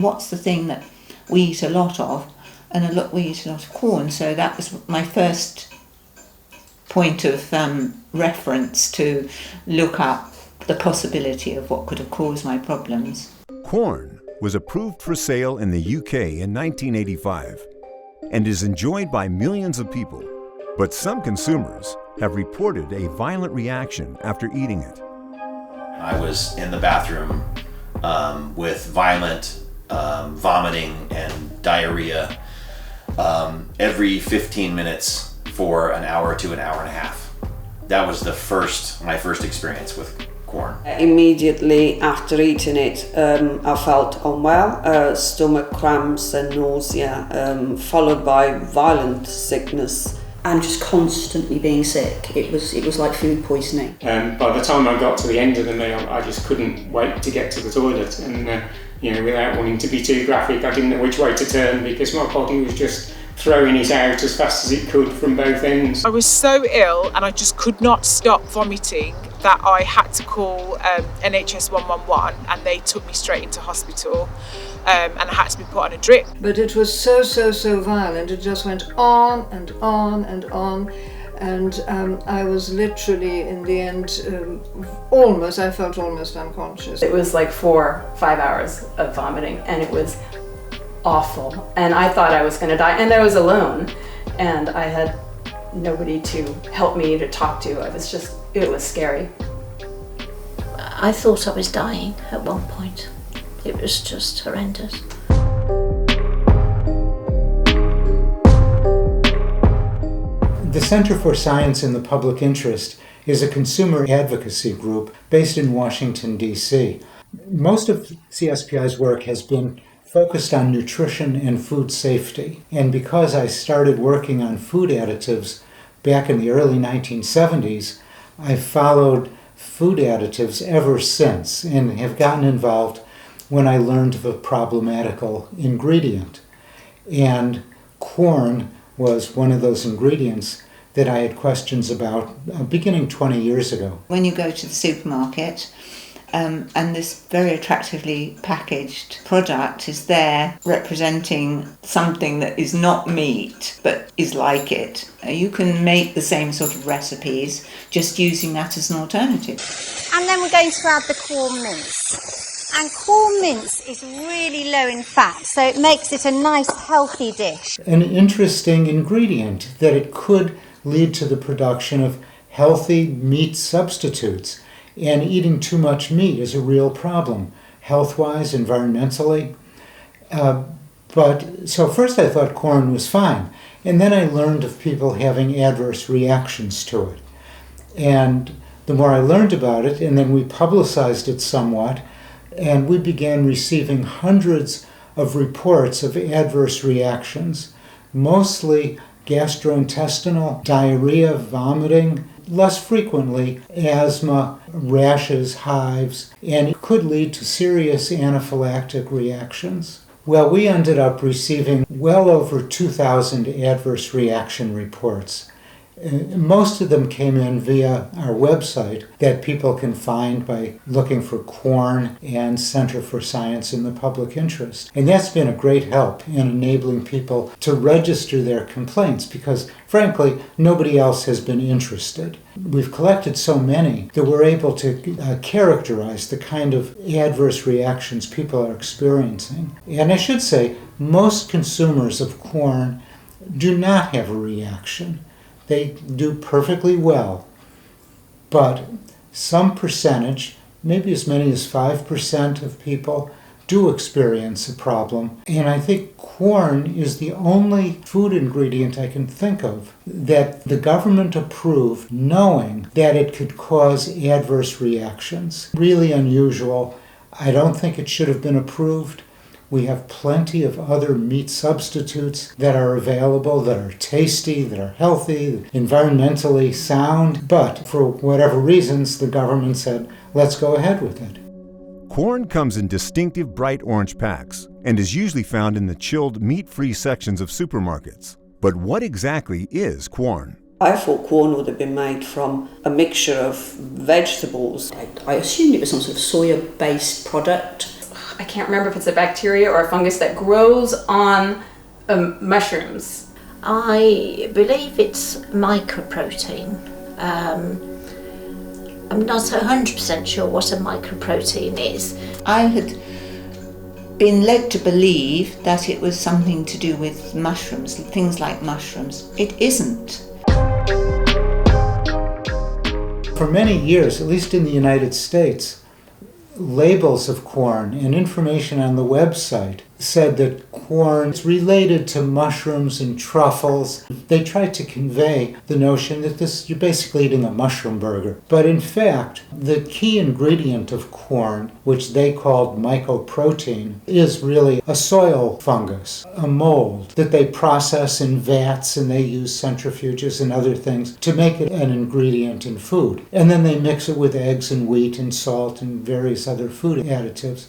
What's the thing that we eat a lot of? And we eat a lot of Quorn, so that was my first point of reference to look up the possibility of what could have caused my problems. Quorn was approved for sale in the UK in 1985 and is enjoyed by millions of people. But some consumers have reported a violent reaction after eating it. I was in the bathroom with violent vomiting and diarrhea every 15 minutes for an hour to an hour and a half. That was my first experience with Quorn. Immediately after eating it, I felt unwell, stomach cramps and nausea, followed by violent sickness. And just constantly being sick. It was like food poisoning. By the time I got to the end of the meal, I just couldn't wait to get to the toilet. And without wanting to be too graphic, I didn't know which way to turn because my body was just throwing it out as fast as it could from both ends. I was so ill and I just could not stop vomiting that I had to call NHS 111 and they took me straight into hospital. And I had to be put on a drip. But it was so violent. It just went on and on and on. And I was literally, in the end, I felt almost unconscious. It was like 4 or 5 hours of vomiting, and it was awful. And I thought I was going to die, and I was alone. And I had nobody to help me, to talk to. It was scary. I thought I was dying at one point. It was just horrendous. The Center for Science in the Public Interest is a consumer advocacy group based in Washington, D.C. Most of CSPI's work has been focused on nutrition and food safety. And because I started working on food additives back in the early 1970s, I've followed food additives ever since and have gotten involved when I learned of a problematical ingredient. And Quorn was one of those ingredients that I had questions about beginning 20 years ago. When you go to the supermarket and this very attractively packaged product is there representing something that is not meat but is like it, you can make the same sort of recipes just using that as an alternative. And then we're going to add the Quorn mince. And Quorn mince is really low in fat, so it makes it a nice healthy dish. An interesting ingredient that it could lead to the production of healthy meat substitutes. And eating too much meat is a real problem, health-wise, environmentally. So first I thought Quorn was fine. And then I learned of people having adverse reactions to it. And the more I learned about it, and then we publicized it somewhat, and we began receiving hundreds of reports of adverse reactions, mostly gastrointestinal, diarrhea, vomiting, less frequently asthma, rashes, hives, and it could lead to serious anaphylactic reactions. Well, we ended up receiving well over 2,000 adverse reaction reports. Most of them came in via our website that people can find by looking for Quorn and Center for Science in the Public Interest. And that's been a great help in enabling people to register their complaints because, frankly, nobody else has been interested. We've collected so many that we're able to characterize the kind of adverse reactions people are experiencing. And I should say, most consumers of Quorn do not have a reaction. They do perfectly well, but some percentage, maybe as many as 5% of people, do experience a problem. And I think Quorn is the only food ingredient I can think of that the government approved knowing that it could cause adverse reactions. Really unusual. I don't think it should have been approved. We have plenty of other meat substitutes that are available, that are tasty, that are healthy, environmentally sound. But for whatever reasons, the government said, let's go ahead with it. Quorn comes in distinctive bright orange packs and is usually found in the chilled meat-free sections of supermarkets. But what exactly is Quorn? I thought Quorn would have been made from a mixture of vegetables. I assumed it was some sort of soya-based product. I can't remember if it's a bacteria or a fungus that grows on mushrooms. I believe it's mycoprotein. I'm not 100% sure what a mycoprotein is. I had been led to believe that it was something to do with mushrooms, things like mushrooms. It isn't. For many years, at least in the United States, labels of Quorn and information on the website said that Quorn is related to mushrooms and truffles. They tried to convey the notion that you're basically eating a mushroom burger. But in fact, the key ingredient of Quorn, which they called mycoprotein, is really a soil fungus, a mold that they process in vats, and they use centrifuges and other things to make it an ingredient in food. And then they mix it with eggs and wheat and salt and various other food additives.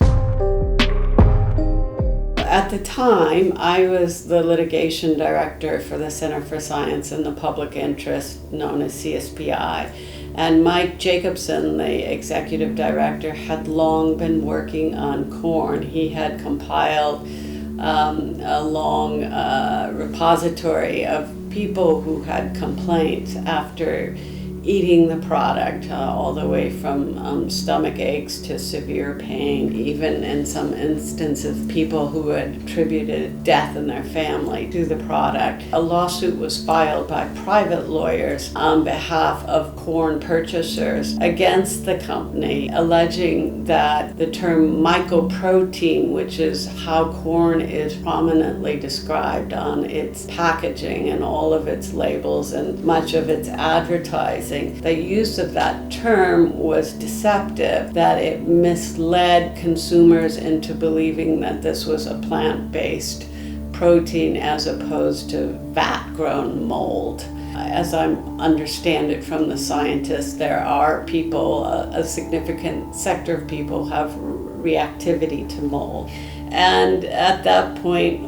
At the time, I was the litigation director for the Center for Science in the Public Interest, known as CSPI. And Mike Jacobson, the executive director, had long been working on Quorn. He had compiled a long repository of people who had complaints after eating the product, all the way from stomach aches to severe pain, even in some instances people who had attributed death in their family to the product. A lawsuit was filed by private lawyers on behalf of Quorn purchasers against the company, alleging that the term mycoprotein, which is how Quorn is prominently described on its packaging and all of its labels and much of its advertising, the use of that term was deceptive, that it misled consumers into believing that this was a plant-based protein as opposed to vat-grown mold. As I understand it from the scientists, there are people, a significant sector of people have reactivity to mold. And at that point,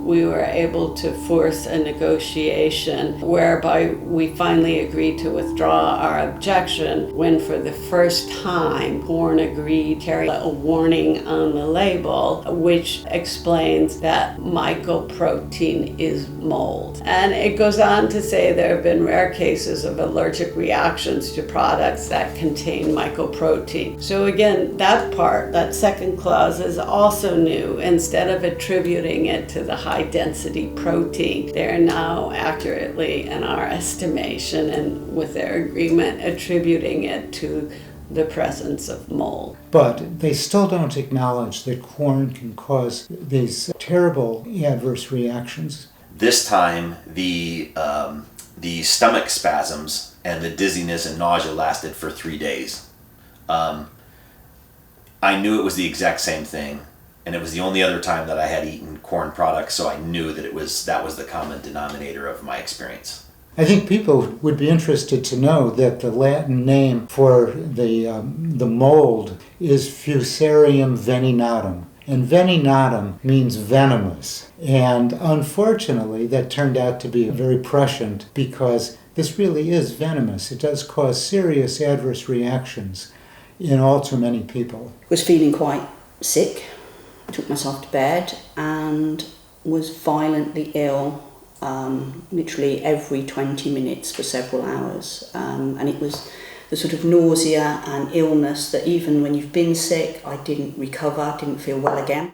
we were able to force a negotiation whereby we finally agreed to withdraw our objection when, for the first time, Quorn agreed to carry a warning on the label which explains that mycoprotein is mold. And it goes on to say there have been rare cases of allergic reactions to products that contain mycoprotein. So again, that part, that second clause, is also new. Instead of attributing it to the high density protein, they're now accurately, in our estimation and with their agreement, attributing it to the presence of mold. But they still don't acknowledge that Quorn can cause these terrible adverse reactions. This time, the stomach spasms and the dizziness and nausea lasted for 3 days. I knew it was the exact same thing, and it was the only other time that I had eaten Quorn products, so I knew that that was the common denominator of my experience. I think people would be interested to know that the Latin name for the mold is Fusarium venenatum. And venenatum means venomous. And unfortunately, that turned out to be very prescient because this really is venomous. It does cause serious adverse reactions in all too many people. Was feeling quite sick, took myself to bed and was violently ill, literally every 20 minutes for several hours. And it was the sort of nausea and illness that even when you've been sick, I didn't recover, didn't feel well again.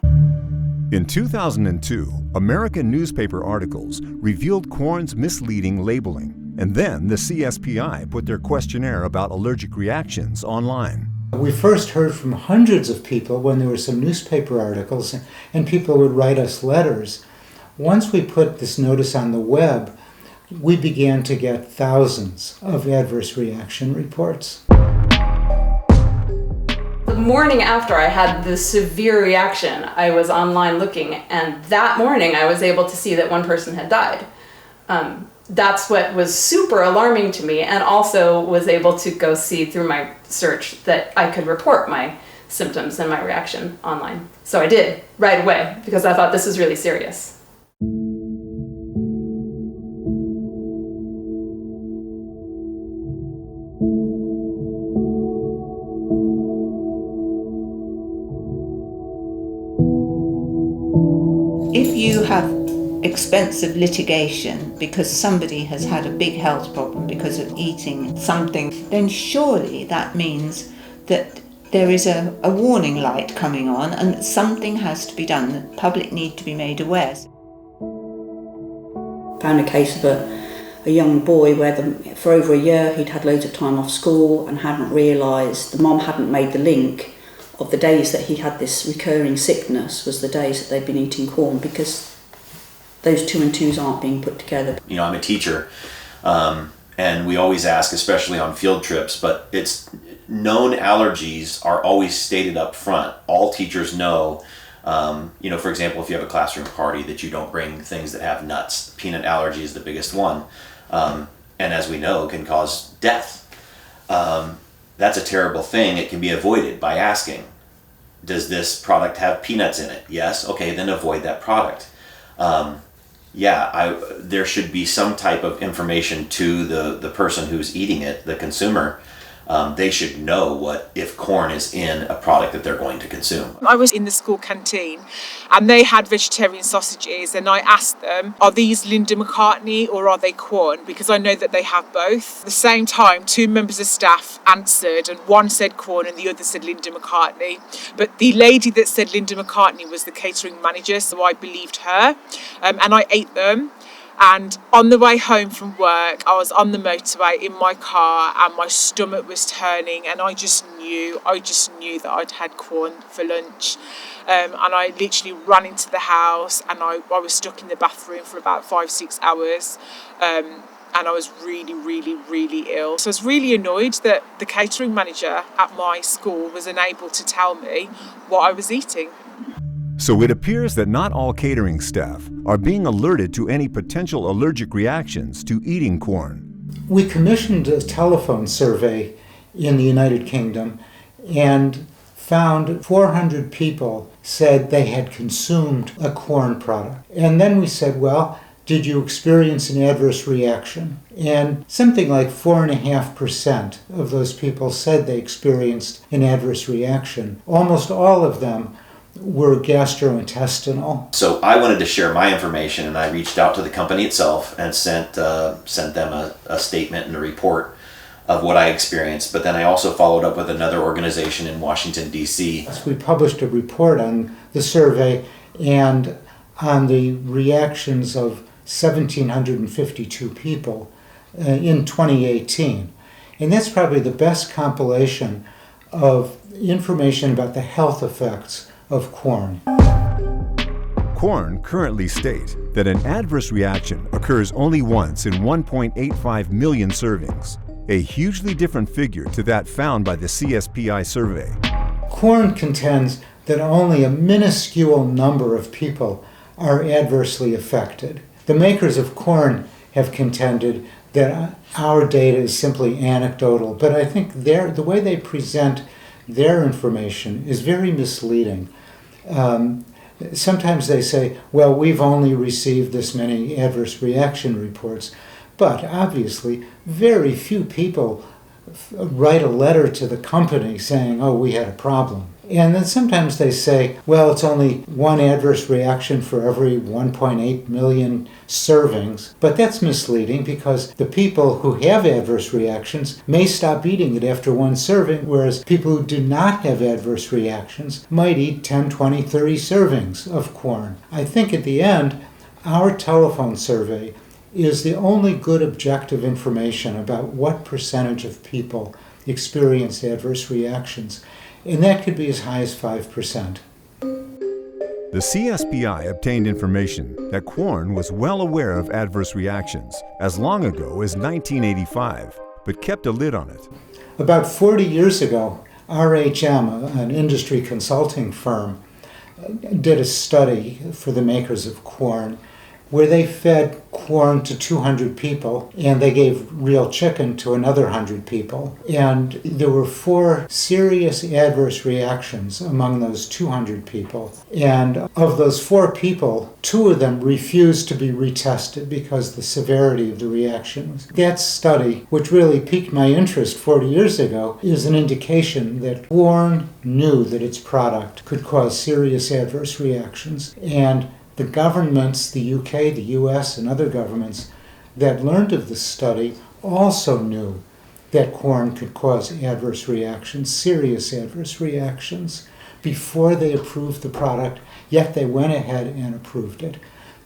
In 2002, American newspaper articles revealed Quorn's misleading labeling, and then the CSPI put their questionnaire about allergic reactions online. We first heard from hundreds of people when there were some newspaper articles, and people would write us letters. Once we put this notice on the web, we began to get thousands of adverse reaction reports. The morning after I had this severe reaction, I was online looking, and that morning I was able to see that one person had died. That's what was super alarming to me, and also was able to go see through my search that I could report my symptoms and my reaction online. So I did right away because I thought this is really serious. If you have expensive litigation because somebody has had a big health problem because of eating something, then surely that means that there is a warning light coming on and that something has to be done. The public need to be made aware. Found a case of a young boy where for over a year he'd had loads of time off school and hadn't realised, the mom hadn't made the link of the days that he had this recurring sickness was the days that they'd been eating Quorn, because those 2 and 2s aren't being put together. You know, I'm a teacher, and we always ask, especially on field trips, but it's known allergies are always stated up front. All teachers know, you know, for example, if you have a classroom party, that you don't bring things that have nuts. Peanut allergy is the biggest one, and as we know, can cause death. That's a terrible thing. It can be avoided by asking, does this product have peanuts in it? Yes. Okay, then avoid that product. There should be some type of information to the person who's eating it, the consumer. They should know what if Quorn is in a product that they're going to consume. I was in the school canteen and they had vegetarian sausages, and I asked them, are these Linda McCartney or are they Quorn? Because I know that they have both. At the same time, 2 members of staff answered, and one said Quorn and the other said Linda McCartney. But the lady that said Linda McCartney was the catering manager, so I believed her, and I ate them. And on the way home from work, I was on the motorway in my car and my stomach was turning, and I just knew that I'd had Quorn for lunch. And I literally ran into the house, and I was stuck in the bathroom for about 5-6 hours. And I was really, really, really ill. So I was really annoyed that the catering manager at my school was unable to tell me what I was eating. So it appears that not all catering staff are being alerted to any potential allergic reactions to eating Quorn. We commissioned a telephone survey in the United Kingdom and found 400 people said they had consumed a Quorn product. And then we said, well, did you experience an adverse reaction? And something like 4.5% of those people said they experienced an adverse reaction. Almost all of them were gastrointestinal. So I wanted to share my information, and I reached out to the company itself and sent them a statement and a report of what I experienced. But then I also followed up with another organization in Washington, D.C. We published a report on the survey and on the reactions of 1,752 people in 2018. And that's probably the best compilation of information about the health effects of Quorn. Quorn currently state that an adverse reaction occurs only once in 1.85 million servings, a hugely different figure to that found by the CSPI survey. Quorn contends that only a minuscule number of people are adversely affected. The makers of Quorn have contended that our data is simply anecdotal, but I think the way they present their information is very misleading. Sometimes they say, well, we've only received this many adverse reaction reports, but obviously very few people write a letter to the company saying, oh, we had a problem. And then sometimes they say, well, it's only one adverse reaction for every 1.8 million servings. But that's misleading, because the people who have adverse reactions may stop eating it after one serving, whereas people who do not have adverse reactions might eat 10, 20, 30 servings of Quorn. I think at the end, our telephone survey is the only good objective information about what percentage of people experience adverse reactions. And that could be as high as 5%. The CSPI obtained information that Quorn was well aware of adverse reactions as long ago as 1985, but kept a lid on it. About 40 years ago, RHM, an industry consulting firm, did a study for the makers of Quorn, where they fed Quorn to 200 people, and they gave real chicken to another 100 people. And there were 4 serious adverse reactions among those 200 people. And of those 4 people, 2 of them refused to be retested because the severity of the reaction was. That study, which really piqued my interest 40 years ago, is an indication that Quorn knew that its product could cause serious adverse reactions, and The governments, the UK, the US, and other governments that learned of this study also knew that Quorn could cause adverse reactions, serious adverse reactions, before they approved the product, yet they went ahead and approved it.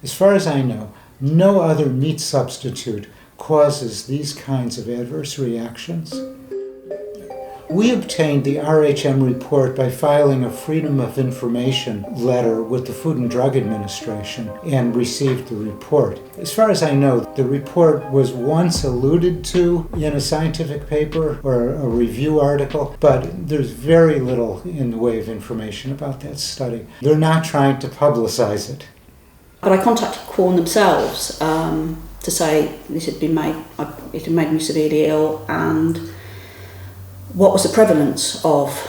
As far as I know, no other meat substitute causes these kinds of adverse reactions. We obtained the RHM report by filing a Freedom of Information letter with the Food and Drug Administration and received the report. As far as I know, the report was once alluded to in a scientific paper or a review article, but there's very little in the way of information about that study. They're not trying to publicize it. But I contacted Quorn themselves to say this had been made, it had made me severely ill, and what was the prevalence of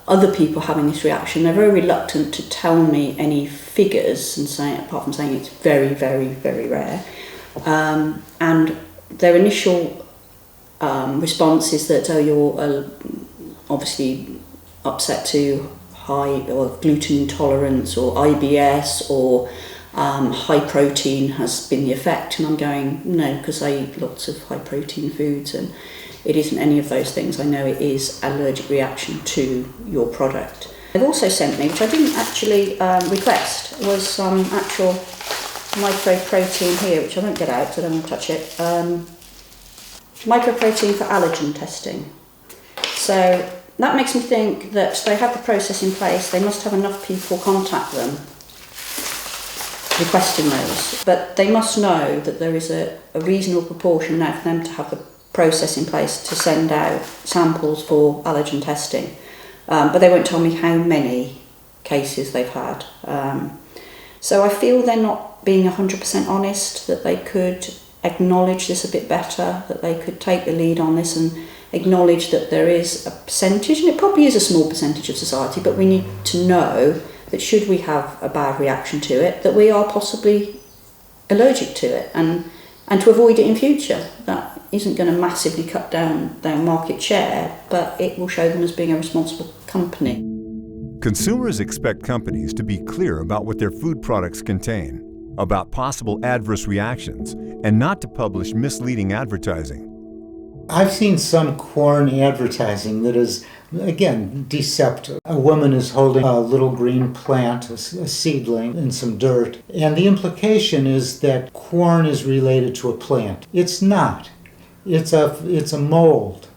other people having this reaction. They're very reluctant to tell me any figures, and say, apart from saying it's very, very, very rare. And their initial response is that, oh, you're obviously upset to high or gluten intolerance or IBS or high protein has been the effect. And I'm going, no, because I eat lots of high protein foods and it isn't any of those things. I know it is allergic reaction to your product. They've also sent me, which I didn't actually request, was some actual microprotein here, which I won't get out because I don't want to touch it. Microprotein for allergen testing. So that makes me think that they have the process in place. They must have enough people contact them requesting those. But they must know that there is a reasonable proportion now for them to have the process in place to send out samples for allergen testing. But they won't tell me how many cases they've had. So I feel they're not being 100% honest, that they could acknowledge this a bit better, that they could take the lead on this and acknowledge that there is a percentage, and it probably is a small percentage of society, but we need to know that should we have a bad reaction to it, that we are possibly allergic to it, and to avoid it in future. That isn't going to massively cut down their market share, but it will show them as being a responsible company. Consumers expect companies to be clear about what their food products contain, about possible adverse reactions, and not to publish misleading advertising. I've seen some Quorn advertising that is, again, deceptive. A woman is holding a little green plant, a seedling, in some dirt, and the implication is that Quorn is related to a plant. It's not. It's a mold.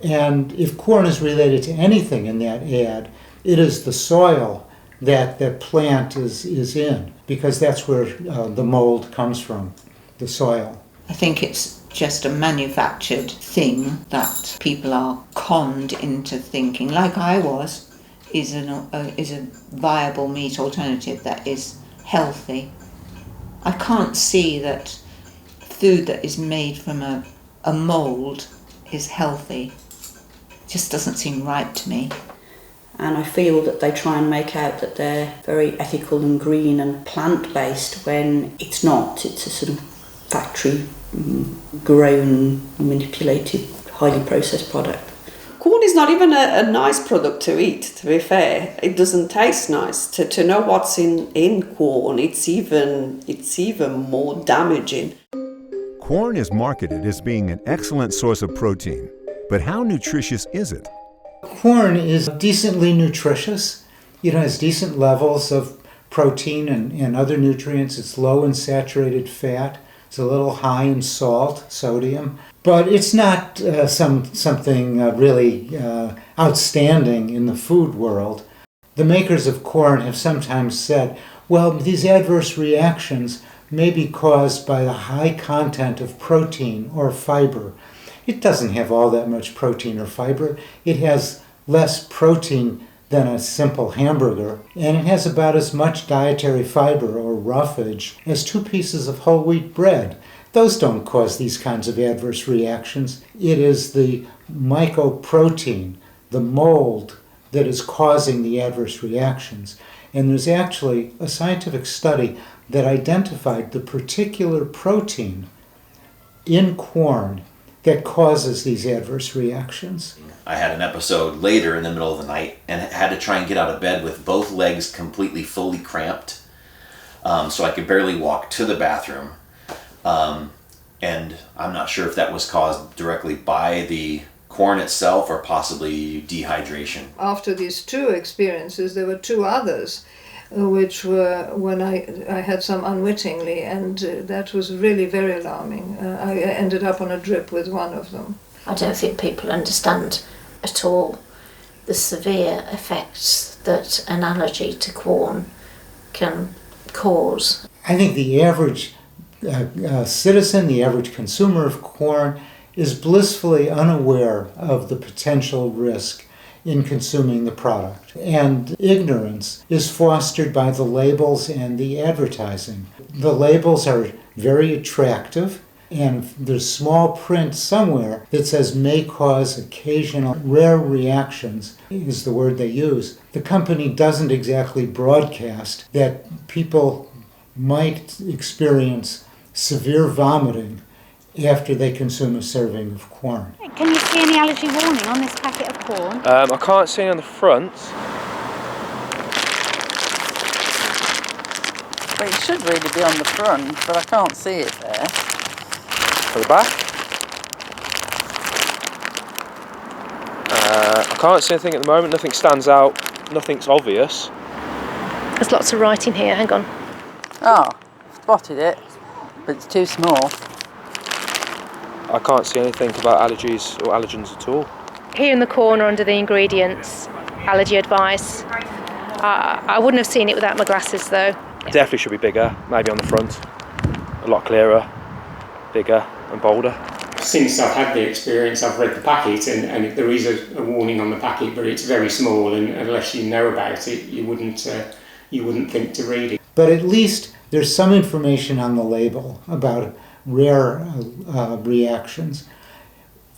And if Quorn is related to anything in that ad, it is the soil that the plant is in, because that's where the mold comes from, the soil. I think it's just a manufactured thing that people are conned into thinking, like I was, is a viable meat alternative that is healthy. I can't see that food that is made from a mould is healthy. It just doesn't seem right to me. And I feel that they try and make out that they're very ethical and green and plant-based when it's not. It's a sort of factory-grown, manipulated, highly processed product. Quorn is not even a nice product to eat, to be fair. It doesn't taste nice. To know what's in Quorn, it's even more damaging. Quorn is marketed as being an excellent source of protein, but how nutritious is it? Quorn is decently nutritious. It has decent levels of protein and other nutrients. It's low in saturated fat. It's a little high in salt, sodium. But it's not something really outstanding in the food world. The makers of Quorn have sometimes said, well, these adverse reactions may be caused by the high content of protein or fiber. It doesn't have all that much protein or fiber. It has less protein than a simple hamburger, and it has about as much dietary fiber or roughage as 2 pieces of whole wheat bread. Those don't cause these kinds of adverse reactions. It is the mycoprotein, the mold, that is causing the adverse reactions. And there's actually a scientific study that identified the particular protein in Quorn that causes these adverse reactions. I had an episode later in the middle of the night and had to try and get out of bed with both legs completely fully cramped so I could barely walk to the bathroom. And I'm not sure if that was caused directly by the Quorn itself or possibly dehydration. After these 2 experiences, there were 2 others, which were when I had some unwittingly, and that was really very alarming. I ended up on a drip with one of them. I don't think people understand at all the severe effects that an allergy to Quorn can cause. I think the average citizen, the average consumer of Quorn, is blissfully unaware of the potential risk in consuming the product. And ignorance is fostered by the labels and the advertising. The labels are very attractive, and there's small print somewhere that says may cause occasional rare reactions, is the word they use. The company doesn't exactly broadcast that people might experience severe vomiting after they consume a serving of Quorn. Can you see any allergy warning on this packet of Quorn? I can't see any on the front. Well, it should really be on the front, but I can't see it there. For the back? I can't see anything at the moment, nothing stands out, nothing's obvious. There's lots of writing here, hang on. Oh, spotted it, but it's too small. I can't see anything about allergies or allergens at all. Here in the corner under the ingredients, allergy advice. I wouldn't have seen it without my glasses though. Definitely should be bigger, maybe on the front. A lot clearer, bigger and bolder. Since I've had the experience, I've read the packet and there is a warning on the packet, but it's very small, and unless you know about it, you wouldn't think to read it. But at least there's some information on the label about rare reactions.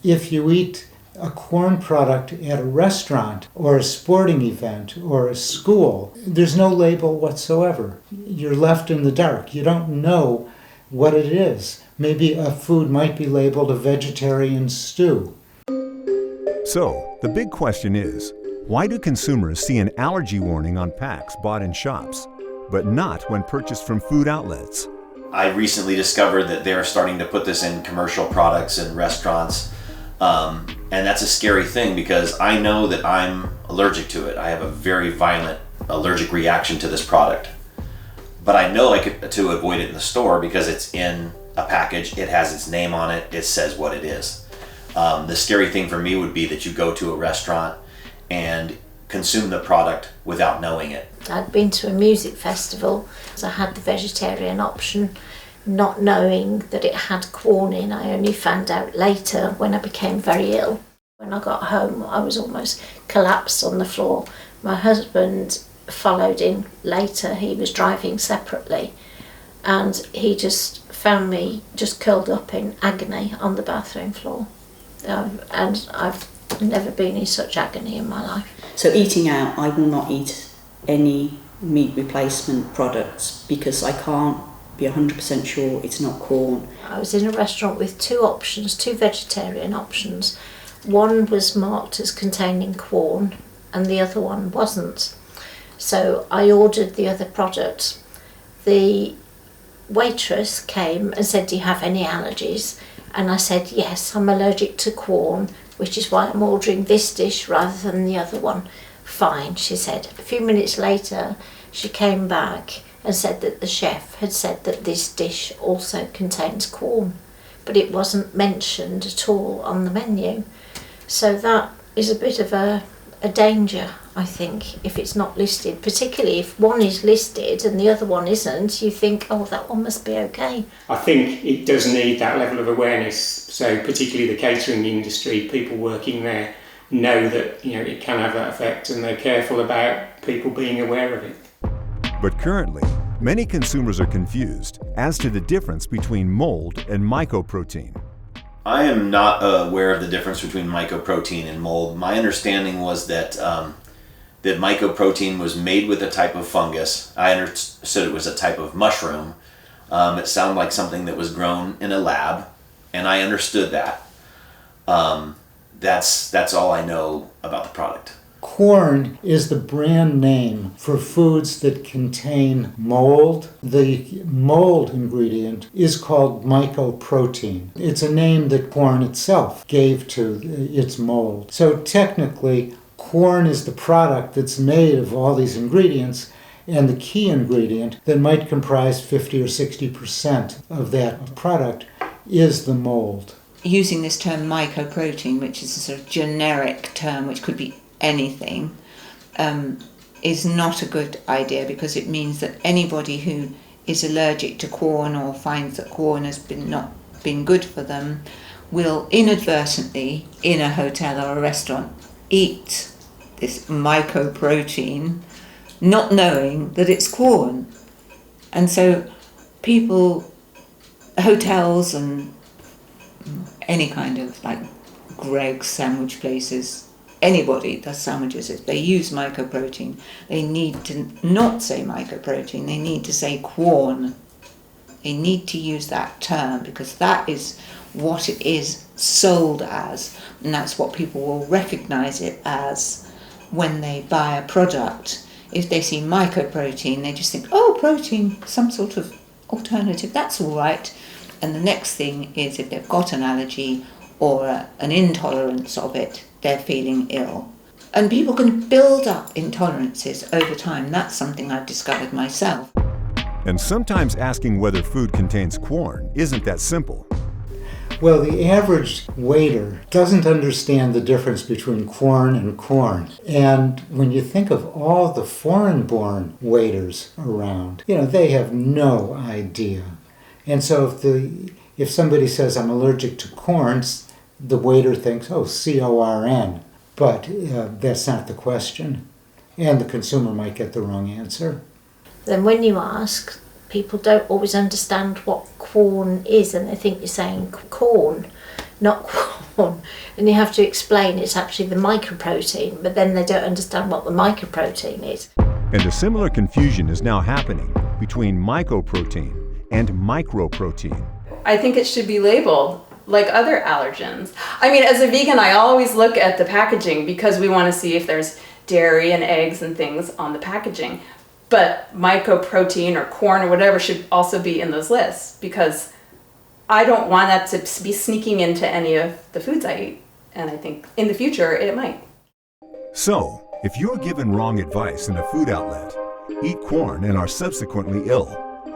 If you eat a Quorn product at a restaurant or a sporting event or a school, there's no label whatsoever. You're left in the dark. You don't know what it is. Maybe a food might be labeled a vegetarian stew. So, the big question is, why do consumers see an allergy warning on packs bought in shops, but not when purchased from food outlets? I recently discovered that they're starting to put this in commercial products in restaurants, and that's a scary thing because I know that I'm allergic to it. I have a very violent allergic reaction to this product, but I know to avoid it in the store because it's in a package, it has its name on it, it says what it is. The scary thing for me would be that you go to a restaurant and consume the product without knowing it. I'd been to a music festival, so I had the vegetarian option, not knowing that it had Quorn in. I only found out later when I became very ill. When I got home, I was almost collapsed on the floor. My husband followed in later. He was driving separately, and he just found me just curled up in agony on the bathroom floor. And I've never been in such agony in my life. So eating out, I will not eat any meat replacement products because I can't be 100% sure it's not Quorn. I was in a restaurant with 2 options, 2 vegetarian options. One was marked as containing Quorn and the other one wasn't. So I ordered the other product. The waitress came and said, "Do you have any allergies?" And I said, "Yes, I'm allergic to Quorn, which is why I'm ordering this dish rather than the other one." "Fine," she said. A few minutes later, she came back and said that the chef had said that this dish also contains Quorn, but it wasn't mentioned at all on the menu. So that is a bit of a danger, I think, if it's not listed, particularly if one is listed and the other one isn't. You think, oh, that one must be okay. I think it does need that level of awareness. So particularly the catering industry, people working there know that it can have that effect, and they're careful about people being aware of it. But currently, many consumers are confused as to the difference between mold and mycoprotein. I am not aware of the difference between mycoprotein and mold. My understanding was that that mycoprotein was made with a type of fungus. I understood it was a type of mushroom. It sounded like something that was grown in a lab, and I understood that. That's all I know about the product. Quorn is the brand name for foods that contain mold. The mold ingredient is called mycoprotein. It's a name that Quorn itself gave to its mold. So technically, Quorn is the product that's made of all these ingredients, and the key ingredient that might comprise 50 or 60% of that product is the mold. Using this term mycoprotein, which is a sort of generic term which could be anything, is not a good idea, because it means that anybody who is allergic to Quorn or finds that Quorn has not been good for them will inadvertently, in a hotel or a restaurant, eat this mycoprotein, not knowing that it's Quorn. And so people, hotels and any kind of like Greg's sandwich places, anybody does sandwiches, if they use mycoprotein, they need to not say mycoprotein, they need to say Quorn. They need to use that term, because that is what it is sold as, and that's what people will recognize it as when they buy a product. If they see mycoprotein, they just think, oh, protein, some sort of alternative, that's all right. And the next thing is, if they've got an allergy or an intolerance of it, they're feeling ill. And people can build up intolerances over time. That's something I've discovered myself. And sometimes asking whether food contains Quorn isn't that simple. Well, the average waiter doesn't understand the difference between Quorn and corn. And when you think of all the foreign-born waiters around, they have no idea. And so if somebody says, I'm allergic to corns, the waiter thinks, oh, C-O-R-N. But that's not the question. And the consumer might get the wrong answer. Then when you ask, people don't always understand what Quorn is, and they think you're saying corn, not Quorn. And you have to explain it's actually the mycoprotein, but then they don't understand what the mycoprotein is. And a similar confusion is now happening between mycoprotein and microprotein. I think it should be labeled like other allergens. I mean, as a vegan, I always look at the packaging because we want to see if there's dairy and eggs and things on the packaging. But mycoprotein or corn or whatever should also be in those lists, because I don't want that to be sneaking into any of the foods I eat. And I think in the future it might. So, if you're given wrong advice in a food outlet, eat Quorn and are subsequently ill,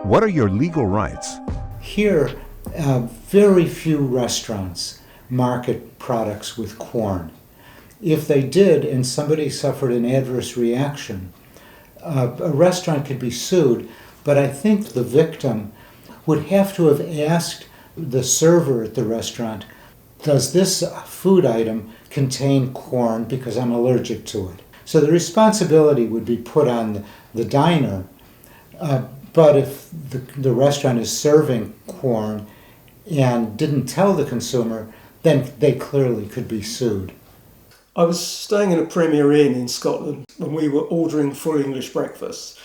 what are your legal rights? Here, very few restaurants market products with Quorn. If they did and somebody suffered an adverse reaction, a restaurant could be sued, but I think the victim would have to have asked the server at the restaurant, does this food item contain Quorn because I'm allergic to it? So the responsibility would be put on the diner, but if the restaurant is serving Quorn and didn't tell the consumer, then they clearly could be sued. I was staying in a Premier Inn in Scotland when we were ordering full English breakfasts.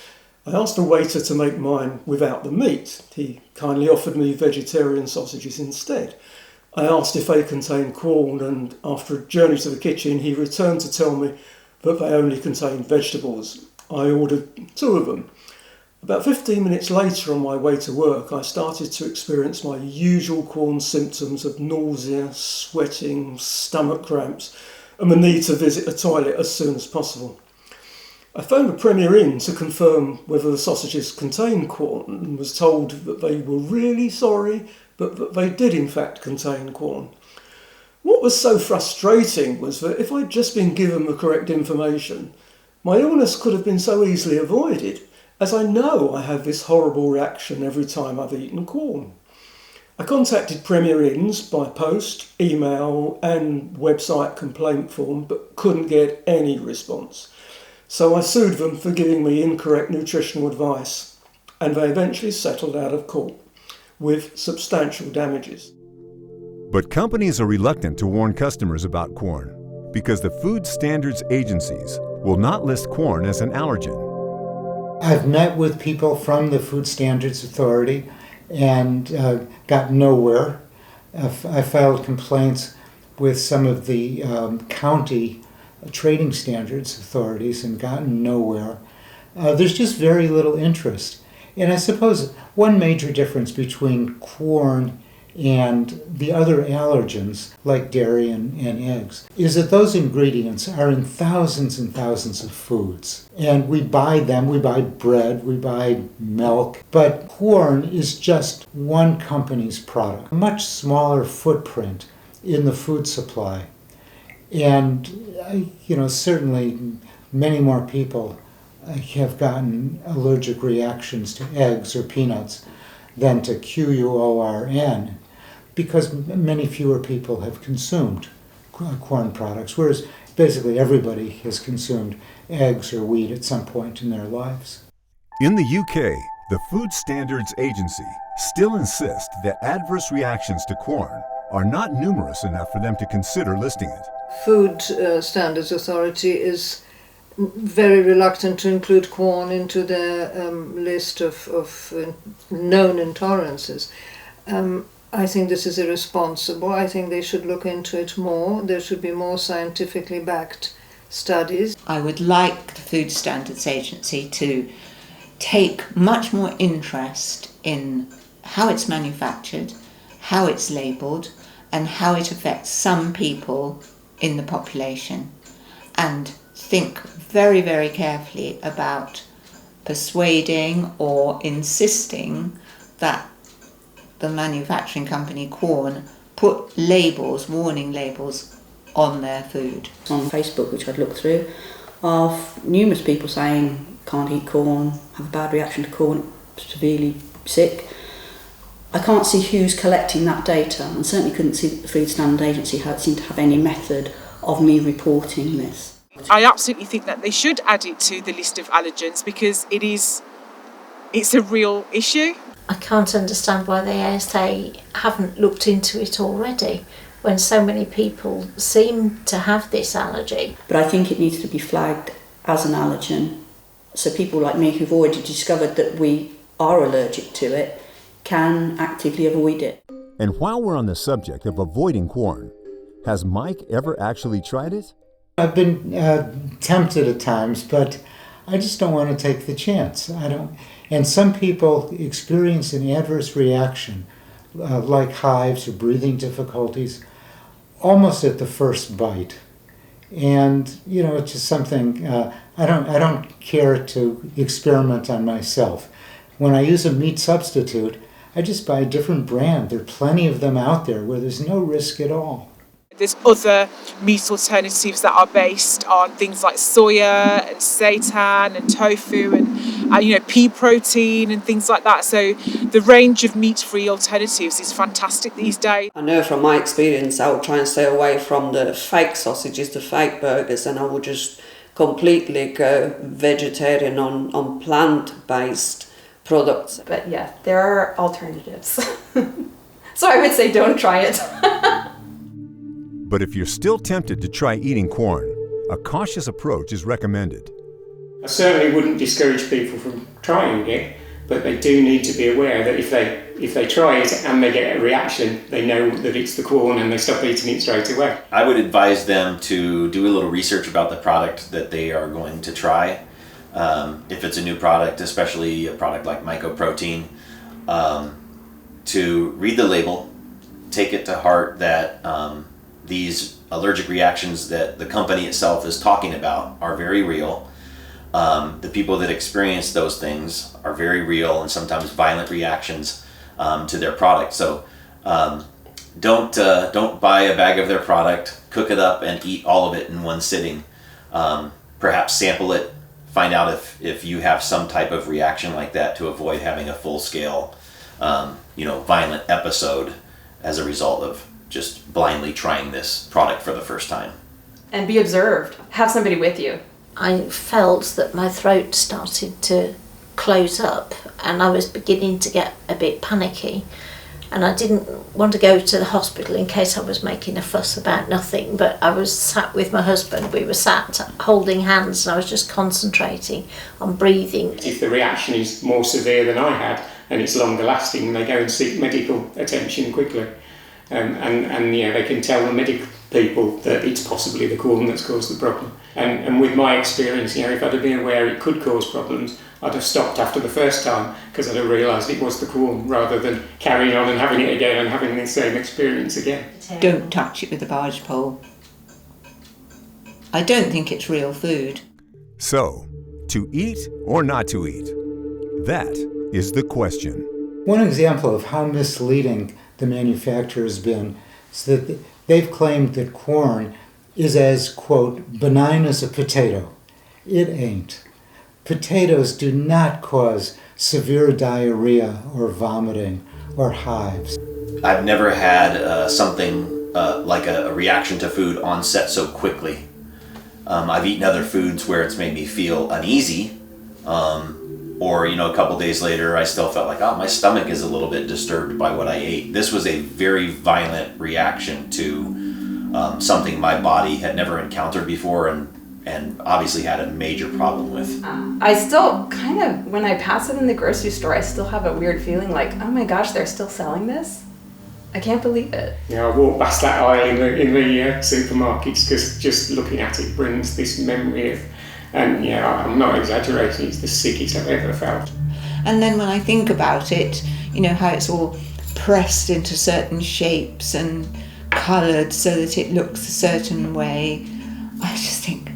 I asked the waiter to make mine without the meat. He kindly offered me vegetarian sausages instead. I asked if they contained Quorn, and after a journey to the kitchen, he returned to tell me that they only contained vegetables. I ordered 2 of them. About 15 minutes later, on my way to work, I started to experience my usual Quorn symptoms of nausea, sweating, stomach cramps, and the need to visit a toilet as soon as possible. I phoned the Premier Inn to confirm whether the sausages contained Quorn and was told that they were really sorry, but that they did in fact contain Quorn. What was so frustrating was that if I'd just been given the correct information, my illness could have been so easily avoided, as I know I have this horrible reaction every time I've eaten Quorn. I contacted Premier Inns by post, email and website complaint form, but couldn't get any response. So I sued them for giving me incorrect nutritional advice, and they eventually settled out of court with substantial damages. But companies are reluctant to warn customers about Quorn because the food standards agencies will not list Quorn as an allergen. I've met with people from the Food Standards Authority and got nowhere. I filed complaints with some of the county trading standards authorities and gotten nowhere. There's just very little interest. And I suppose one major difference between Quorn and the other allergens, like dairy and eggs, is that those ingredients are in thousands and thousands of foods. And we buy them, we buy bread, we buy milk, but Quorn is just one company's product, a much smaller footprint in the food supply. And, certainly many more people have gotten allergic reactions to eggs or peanuts than to Quorn, because many fewer people have consumed Quorn products, whereas basically everybody has consumed eggs or wheat at some point in their lives. In the UK, the Food Standards Agency still insists that adverse reactions to Quorn are not numerous enough for them to consider listing it. Food Standards Authority is very reluctant to include Quorn into their list of known intolerances. I think this is irresponsible. I think they should look into it more. There should be more scientifically backed studies. I would like the Food Standards Agency to take much more interest in how it's manufactured, how it's labelled, and how it affects some people in the population, and think very, very carefully about persuading or insisting that the manufacturing company Quorn put labels, warning labels, on their food. On Facebook, which I'd looked through, of numerous people saying can't eat corn, have a bad reaction to corn, severely sick. I can't see who's collecting that data, and certainly couldn't see that the Food Standards Agency seemed to have any method of me reporting this. I absolutely think that they should add it to the list of allergens because it's a real issue. I can't understand why the ASA haven't looked into it already when so many people seem to have this allergy. But I think it needs to be flagged as an allergen, so people like me who've already discovered that we are allergic to it can actively avoid it. And while we're on the subject of avoiding Quorn, has Mike ever actually tried it? I've been tempted at times, but I just don't want to take the chance. And some people experience an adverse reaction, like hives or breathing difficulties, almost at the first bite. And it's just something I don't care to experiment on myself. When I use a meat substitute, I just buy a different brand. There are plenty of them out there where there's no risk at all. There's other meat alternatives that are based on things like soya and seitan and tofu and pea protein and things like that. So the range of meat-free alternatives is fantastic these days. I know from my experience I would try and stay away from the fake sausages, the fake burgers, and I would just completely go vegetarian on plant-based products. But yeah, there are alternatives. So I would say don't try it. But if you're still tempted to try eating Quorn, a cautious approach is recommended. I certainly wouldn't discourage people from trying it, but they do need to be aware that if they try it and they get a reaction, they know that it's the Quorn and they stop eating it straight away. I would advise them to do a little research about the product that they are going to try. If it's a new product, especially a product like mycoprotein, to read the label, take it to heart that these allergic reactions that the company itself is talking about are very real. The people that experience those things are very real and sometimes violent reactions to their product. So don't buy a bag of their product, cook it up and eat all of it in one sitting. Perhaps sample it, find out if you have some type of reaction like that to avoid having a full-scale violent episode as a result of just blindly trying this product for the first time. And be observed. Have somebody with you. I felt that my throat started to close up and I was beginning to get a bit panicky, and I didn't want to go to the hospital in case I was making a fuss about nothing, but I was sat with my husband, we were sat holding hands, and I was just concentrating on breathing. If the reaction is more severe than I had and it's longer lasting, they go and seek medical attention quickly. And they can tell the people that it's possibly the Quorn that's caused the problem. And with my experience, if I'd have been aware it could cause problems, I'd have stopped after the first time because I'd have realised it was the Quorn rather than carrying on and having it again and having the same experience again. Don't touch it with a barge pole. I don't think it's real food. So, to eat or not to eat? That is the question. One example of how misleading the manufacturer has been is that they've claimed that Quorn is as, quote, benign as a potato. It ain't. Potatoes do not cause severe diarrhea or vomiting or hives. I've never had something like a reaction to food onset so quickly. I've eaten other foods where it's made me feel uneasy, or a couple days later I still felt like, my stomach is a little bit disturbed by what I ate. This was a very violent reaction to something my body had never encountered before and obviously had a major problem with. I still kind of, when I pass it in the grocery store, I still have a weird feeling like, oh my gosh, they're still selling this? I can't believe it. I walk past that aisle in the supermarkets because just looking at it brings this memory of, and I'm not exaggerating, it's the sickest I've ever felt. And then when I think about it, how it's all pressed into certain shapes and coloured so that it looks a certain way, I just think,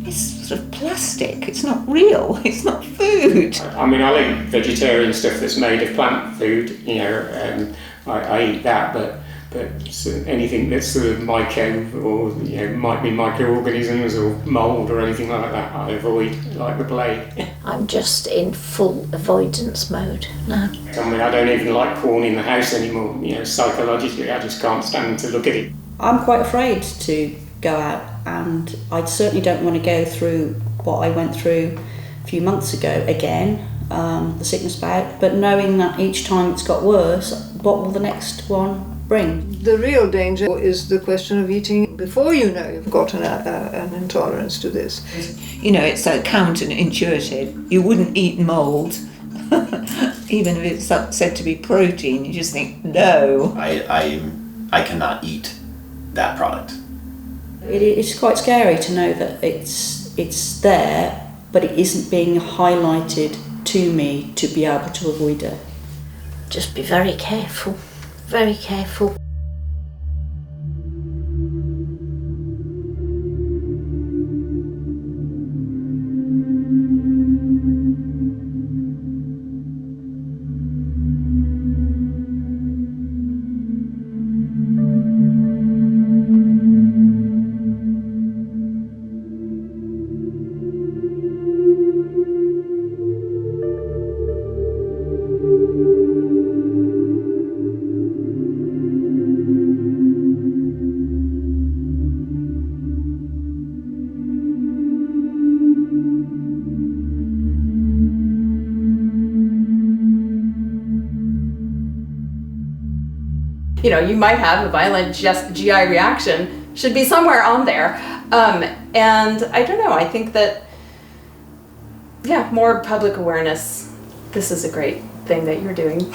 it's sort of plastic, it's not real, it's not food. I like vegetarian stuff that's made of plant food, I eat that, but anything that's sort of myco or might be microorganisms or mould or anything like that, I avoid like the plague. I'm just in full avoidance mode now. I don't even like Quorn in the house anymore. Psychologically, I just can't stand to look at it. I'm quite afraid to go out, and I certainly don't want to go through what I went through a few months ago again, the sickness bout, but knowing that each time it's got worse, what will the next one bring? The real danger is the question of eating before you know you've got an intolerance to this. It's so counterintuitive. You wouldn't eat mould, even if it's said to be protein. You just think, no. I cannot eat that product. It's quite scary to know that it's there, but it isn't being highlighted to me to be able to avoid it. Just be very careful, very careful. You might have a violent GI reaction, should be somewhere on there. And I don't know, I think that, more public awareness. This is a great thing that you're doing.